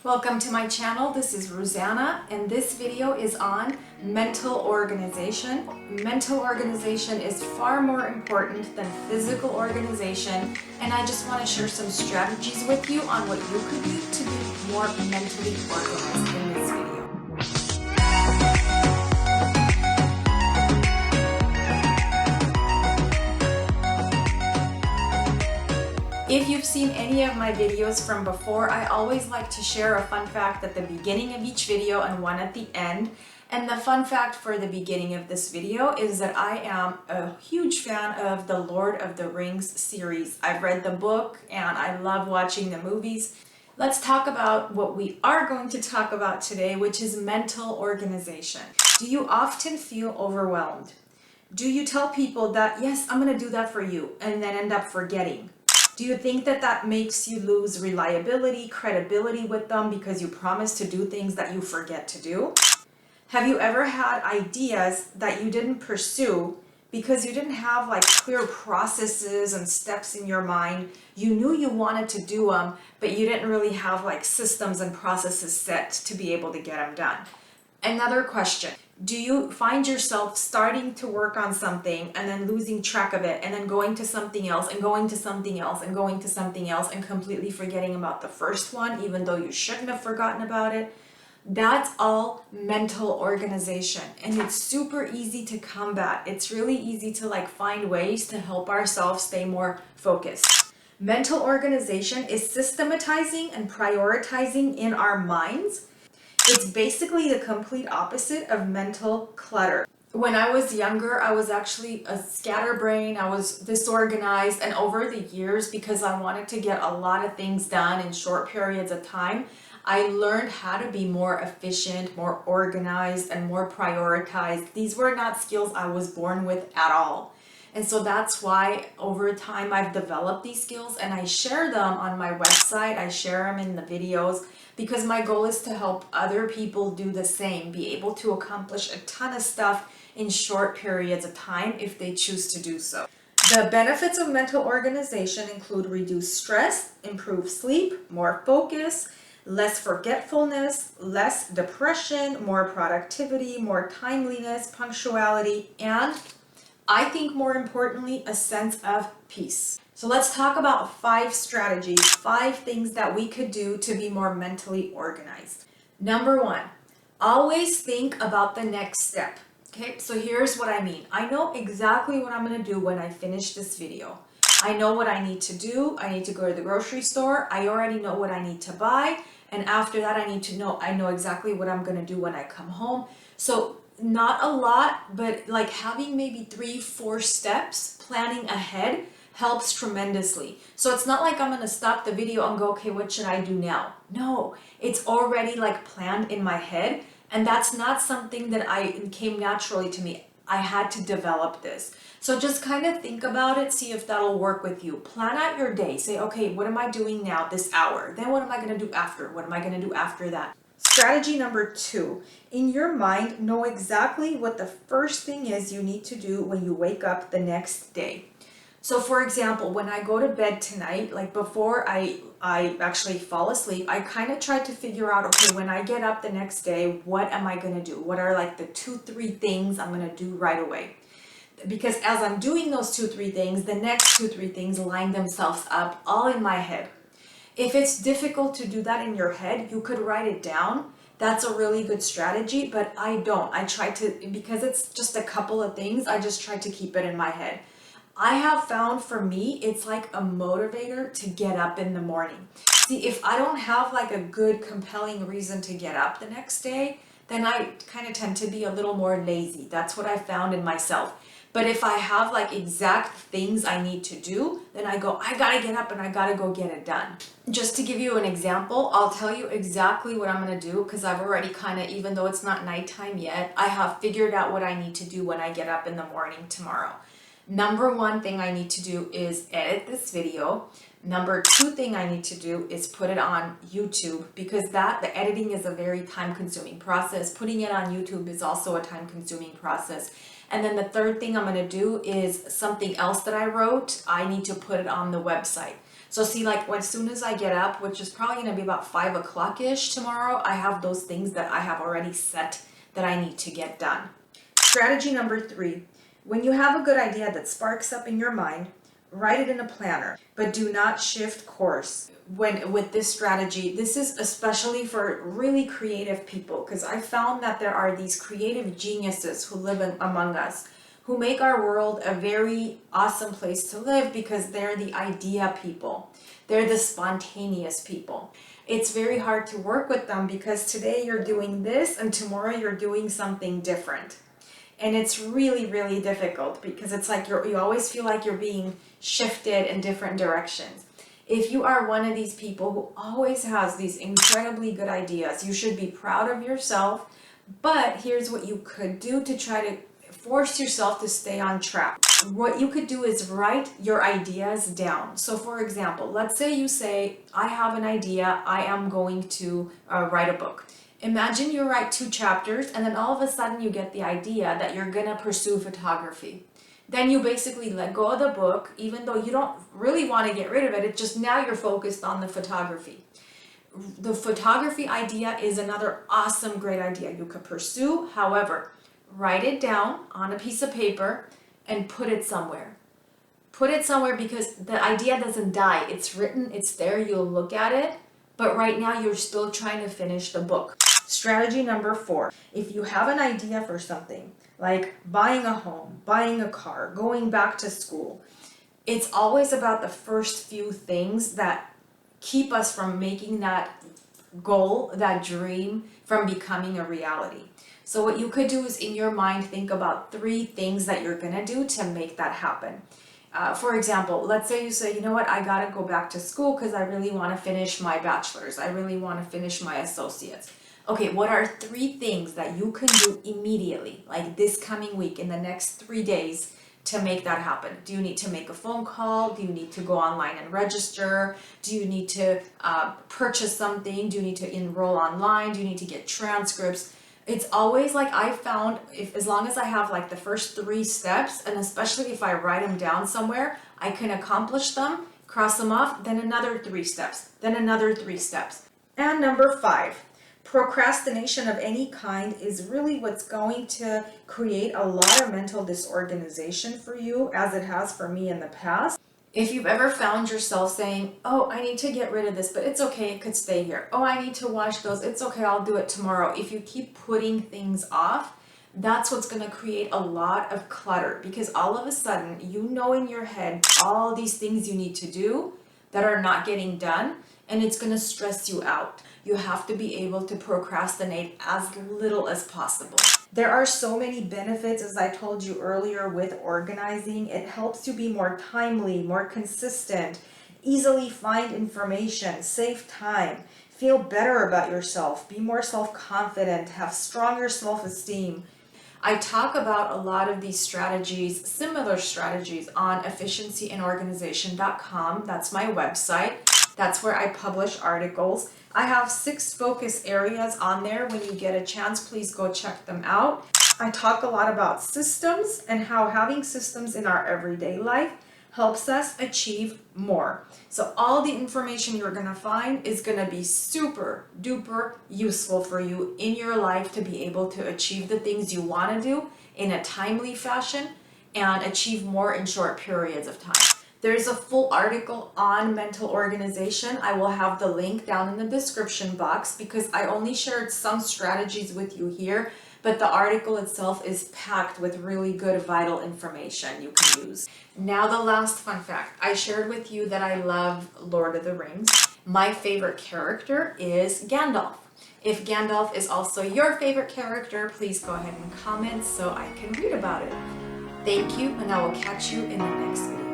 Welcome to my channel. This is Ruzanna, and this video is on mental organization. Mental organization is far more important than physical organization, and I just want to share some strategies with you on what you could do to be more mentally organized in this video. If you've seen any of my videos from before, I always like to share a fun fact at the beginning of each video and one at the end. And the fun fact for the beginning of this video is that I am a huge fan of the Lord of the Rings series. I've read the book and I love watching the movies. Let's talk about what we are going to talk about today, which is mental organization. Do you often feel overwhelmed? Do you tell people that, yes, I'm going to do that for you, and then end up forgetting? Do you think that that makes you lose reliability, credibility with them because you promise to do things that you forget to do? Have you ever had ideas that you didn't pursue because you didn't have like clear processes and steps in your mind? You knew you wanted to do them, but you didn't really have like systems and processes set to be able to get them done. Another question. Do you find yourself starting to work on something and then losing track of it and then going to something else and going to something else and going to something else and completely forgetting about the first one, even though you shouldn't have forgotten about it? That's all mental organization, and it's super easy to combat. It's really easy to like find ways to help ourselves stay more focused. Mental organization is systematizing and prioritizing in our minds. It's basically the complete opposite of mental clutter. When I was younger, I was actually a scatterbrain. I was disorganized, and over the years, because I wanted to get a lot of things done in short periods of time, I learned how to be more efficient, more organized, and more prioritized. These were not skills I was born with at all. And so that's why over time I've developed these skills, and I share them on my website. I share them in the videos because my goal is to help other people do the same, be able to accomplish a ton of stuff in short periods of time if they choose to do so. The benefits of mental organization include reduced stress, improved sleep, more focus, less forgetfulness, less depression, more productivity, more timeliness, punctuality, and I think more importantly, a sense of peace. So let's talk about 5 strategies, 5 things that we could do to be more mentally organized. Number 1, always think about the next step. Okay, so here's what I mean. I know exactly what I'm going to do when I finish this video. I know what I need to do. I need to go to the grocery store. I already know what I need to buy. And after that, I know exactly what I'm going to do when I come home. So not a lot, but like having maybe 3-4 steps, planning ahead helps tremendously. So it's not like I'm going to stop the video and go, okay, what should I do now? No, it's already like planned in my head. And that's not something that came naturally to me. I had to develop this. So just kind of think about it, see if that'll work with you. Plan out your day. Say, okay, what am I doing now this hour? Then what am I going to do after? What am I going to do after that? Strategy number 2, in your mind, know exactly what the first thing is you need to do when you wake up the next day. So for example, when I go to bed tonight, like before I actually fall asleep, I kind of try to figure out, okay, when I get up the next day, what am I going to do? What are like the 2-3 things I'm going to do right away? Because as I'm doing those 2-3 things, the next 2-3 things line themselves up all in my head. If it's difficult to do that in your head, you could write it down. That's a really good strategy, but I don't. I try to, because it's just a couple of things, I just try to keep it in my head. I have found for me, it's like a motivator to get up in the morning. See, if I don't have like a good, compelling reason to get up the next day, then I kind of tend to be a little more lazy. That's what I found in myself. But if I have like exact things I need to do, then I go, I gotta get up and I gotta go get it done. Just to give you an example, I'll tell you exactly what I'm gonna do because I've already kind of, even though it's not nighttime yet, I have figured out what I need to do when I get up in the morning tomorrow. Number 1 thing I need to do is edit this video. Number 2 thing I need to do is put it on YouTube, because the editing is a very time-consuming process. Putting it on YouTube is also a time-consuming process. And then the 3rd thing I'm going to do is something else that I wrote. I need to put it on the website. So see, like as soon as I get up, which is probably gonna be about 5 o'clock-ish tomorrow, I have those things that I have already set that I need to get done. Strategy number 3, when you have a good idea that sparks up in your mind, write it in a planner, but do not shift course. With this strategy, this is especially for really creative people, because I found that there are these creative geniuses who live among us, who make our world a very awesome place to live because they're the idea people. They're the spontaneous people. It's very hard to work with them because today you're doing this and tomorrow you're doing something different. And it's really, really difficult because it's like you always feel like you're being shifted in different directions. If you are one of these people who always has these incredibly good ideas, you should be proud of yourself. But here's what you could do to try to force yourself to stay on track. What you could do is write your ideas down. So for example, let's say you say, I have an idea, I am going to write a book. Imagine you write 2 chapters and then all of a sudden you get the idea that you're gonna pursue photography. Then you basically let go of the book, even though you don't really want to get rid of it. It's just now you're focused on the photography. The photography idea is another awesome, great idea you could pursue. However, write it down on a piece of paper and put it somewhere. Put it somewhere because the idea doesn't die. It's written, it's there, you'll look at it, but right now you're still trying to finish the book. Strategy number 4, if you have an idea for something, like buying a home, buying a car, going back to school, it's always about the first few things that keep us from making that goal, that dream, from becoming a reality. So what you could do is in your mind think about 3 things that you're gonna do to make that happen. For example, let's say you say, you know what, I gotta go back to school because I really want to finish my bachelor's. I really want to finish my associates. Okay, what are 3 things that you can do immediately, like this coming week, in the next 3 days, to make that happen? Do you need to make a phone call? Do you need to go online and register? Do you need to purchase something? Do you need to enroll online? Do you need to get transcripts? It's always like I found, as long as I have like the first 3 steps, and especially if I write them down somewhere, I can accomplish them, cross them off, then another 3 steps, then another 3 steps. And number 5, procrastination of any kind is really what's going to create a lot of mental disorganization for you, as it has for me in the past. If you've ever found yourself saying, oh, I need to get rid of this, but it's okay, it could stay here. Oh, I need to wash those, it's okay, I'll do it tomorrow. If you keep putting things off, that's what's going to create a lot of clutter, because all of a sudden, you know in your head all these things you need to do that are not getting done, and it's going to stress you out. You have to be able to procrastinate as little as possible. There are so many benefits, as I told you earlier, with organizing. It helps you be more timely, more consistent, easily find information, save time, feel better about yourself, be more self-confident, have stronger self-esteem. I talk about a lot of these strategies, similar strategies, on efficiencyandorganization.com. That's my website. That's where I publish articles. I have 6 focus areas on there. When you get a chance, please go check them out. I talk a lot about systems and how having systems in our everyday life helps us achieve more. So all the information you're going to find is going to be super duper useful for you in your life to be able to achieve the things you want to do in a timely fashion and achieve more in short periods of time. There's a full article on mental organization. I will have the link down in the description box because I only shared some strategies with you here, but the article itself is packed with really good vital information you can use. Now the last fun fact. I shared with you that I love Lord of the Rings. My favorite character is Gandalf. If Gandalf is also your favorite character, please go ahead and comment so I can read about it. Thank you, and I will catch you in the next video.